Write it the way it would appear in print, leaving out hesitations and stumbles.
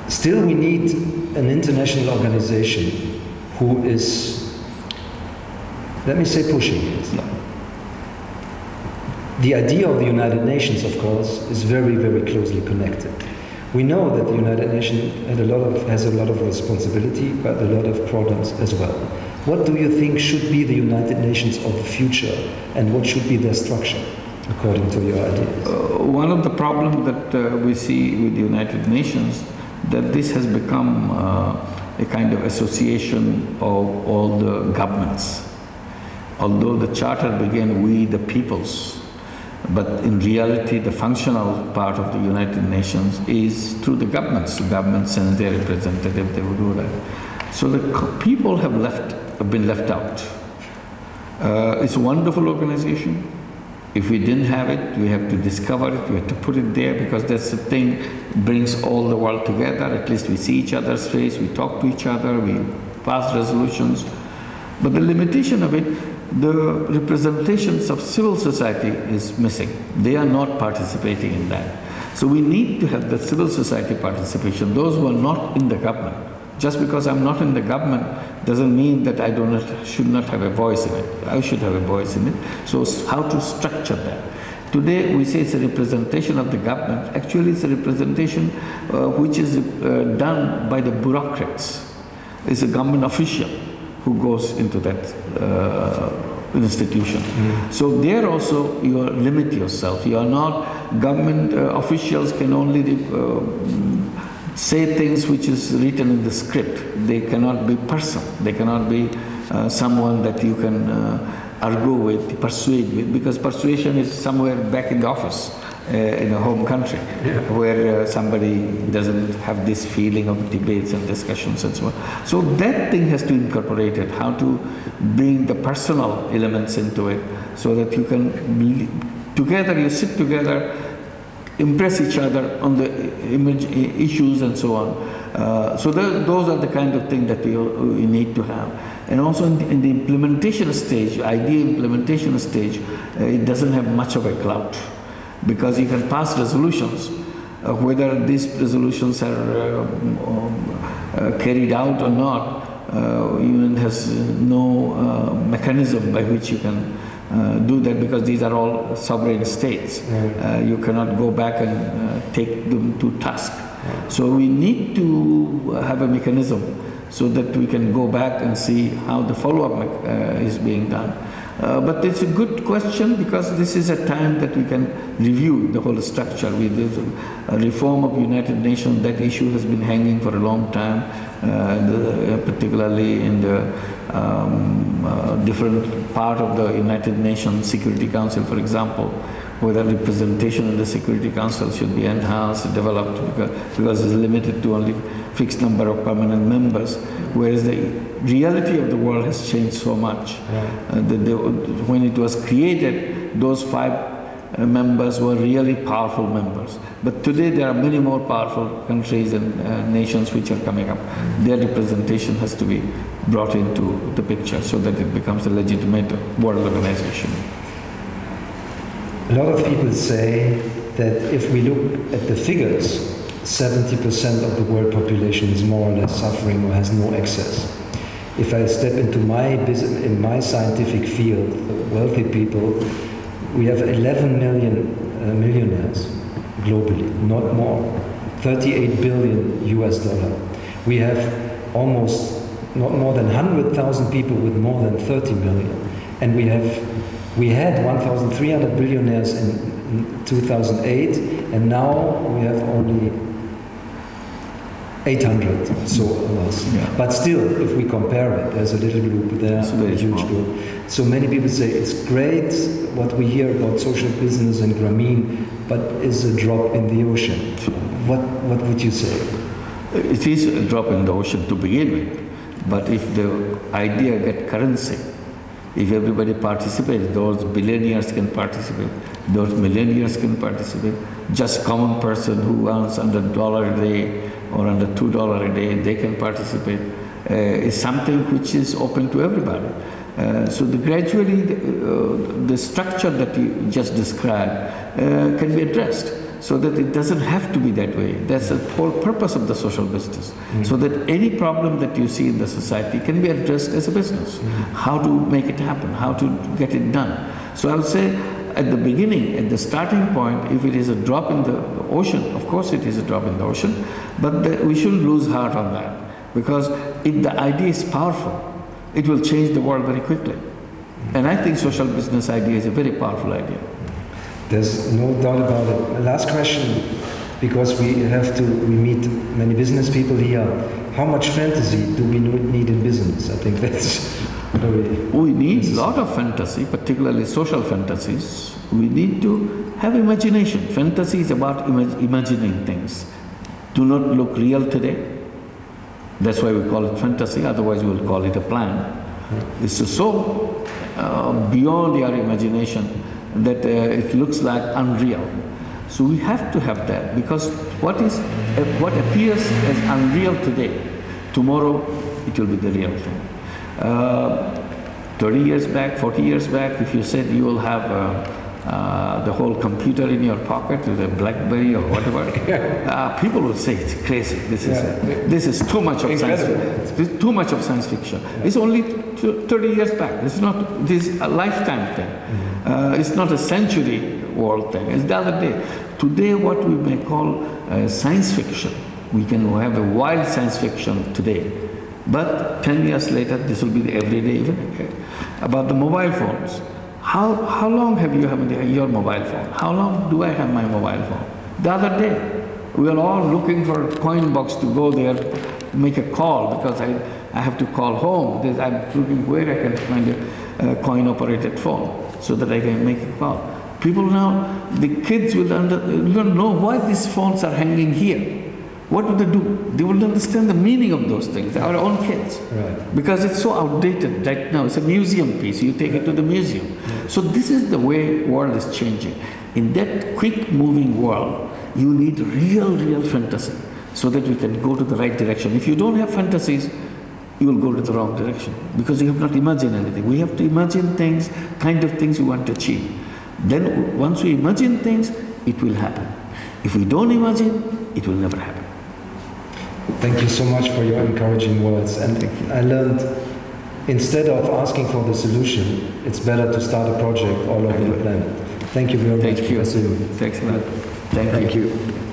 Still, we need an international organization who is, let me say, pushing it. The idea of the United Nations, of course, is very, very closely connected. We know that the United Nations has a lot of responsibility, but a lot of problems as well. What do you think should be the United Nations of the future, and what should be their structure, according to your ideas? One of the problems that we see with the United Nations, that this has become a kind of association of all the governments. Although the charter began "we the peoples," but in reality the functional part of the United Nations is through the governments. The government sends their representative, they will do that. So the people have been left out. It's a wonderful organization. If we didn't have it, we have to discover it, we have to put it there, because that's the thing brings all the world together. At least we see each other's face, we talk to each other, we pass resolutions. But the limitation of it, the representations of civil society is missing. They are not participating in that. So we need to have the civil society participation, those who are not in the government. Just because I'm not in the government doesn't mean that I should not have a voice in it. I should have a voice in it. So how to structure that? Today we say it's a representation of the government. Actually it's a representation which is done by the bureaucrats. It's a government official who goes into that institution. So there also you limit yourself. You are not, government officials can only say things which is written in the script. They cannot be person. They cannot be someone that you can argue with, persuade with, because persuasion is somewhere back in the office, in a home country, where somebody doesn't have this feeling of debates and discussions and so on. So that thing has to incorporate it, how to bring the personal elements into it, so that you can, together, you sit together, impress each other on the issues and so on. So those are the kind of things that we need to have. And also in the implementation stage, idea implementation stage, it doesn't have much of a clout, because you can pass resolutions. Whether these resolutions are carried out or not, UN has no mechanism by which you can do that, because these are all sovereign states. You cannot go back and take them to task. So we need to have a mechanism so that we can go back and see how the follow-up is being done. But it's a good question, because this is a time that we can review the whole structure. With the reform of United Nations, that issue has been hanging for a long time, particularly in the different part of the United Nations Security Council, for example, whether representation in the Security Council should be enhanced, developed, because it's limited to only fixed number of permanent members, whereas the reality of the world has changed so much. When it was created, those 5 members were really powerful members. But today there are many more powerful countries and nations which are coming up. Their representation has to be brought into the picture so that it becomes a legitimate world organization. A lot of people say that if we look at the figures, 70% of the world population is more or less suffering or has no access. If I step into my business, in my scientific field, wealthy people, we have 11 million millionaires globally, not more. 38 billion US dollar. We have almost not more than 100,000 people with more than 30 million. And we had 1,300 billionaires in 2008, and now we have only 800, so less. But still, if we compare it, there's a little group there, a huge group. So many people say it's great what we hear about social business and Grameen, but it's a drop in the ocean. What would you say? It is a drop in the ocean to begin with, but if the idea get currency, if everybody participates, those billionaires can participate, those millionaires can participate, just common person who earns under $1 a day or under $2 a day, they can participate. It's something which is open to everybody. So gradually the structure that you just described can be addressed. so that it doesn't have to be that way. That's the whole purpose of the social business. So that any problem that you see in the society can be addressed as a business. How to make it happen, how to get it done. So I would say at the beginning, at the starting point, if it is a drop in the ocean, of course it is a drop in the ocean, but we shouldn't lose heart on that. Because if the idea is powerful, it will change the world very quickly. And I think social business idea is a very powerful idea. There's no doubt about it. Last question, because we meet many business people here. How much fantasy do we need in business? I think that's very... We need a lot of fantasy, particularly social fantasies. We need to have imagination. Fantasy is about imagining things. Do not look real today. That's why we call it fantasy, otherwise we will call it a plan. It's so beyond your imagination that it looks like unreal. So we have to have that, because what appears as unreal today, tomorrow it will be the real thing. 30 years back, 40 years back, if you said you will have the whole computer in your pocket with a BlackBerry or whatever, people would say it's crazy. This is too much of science fiction. This is too much of science fiction. It's only 30 years back. It's not this a lifetime thing. It's not a century world thing. It's the other day. Today, what we may call science fiction, we can have a wild science fiction today. But 10 years later, this will be the everyday event. About the mobile phones. How long have you had your mobile phone? How long do I have my mobile phone? The other day, we are all looking for a coin box to go there, make a call, because I have to call home. I'm looking where I can find a coin-operated phone so that I can make a call. People now, the kids will don't know why these phones are hanging here. What do they do? They will understand the meaning of those things, our own kids. Right. Because it's so outdated right now. It's a museum piece. You take it to the museum. Yeah. So this is the way world is changing. In that quick moving world, you need real fantasy so that we can go to the right direction. If you don't have fantasies, you will go to the wrong direction because you have not imagined anything. We have to imagine things, kind of things we want to achieve. Then once we imagine things, it will happen. If we don't imagine, it will never happen. Thank you so much for your encouraging words. And I learned, instead of asking for the solution, it's better to start a project all over the planet. Thank you very much, Professor Yunus. Thanks a lot. Thank you.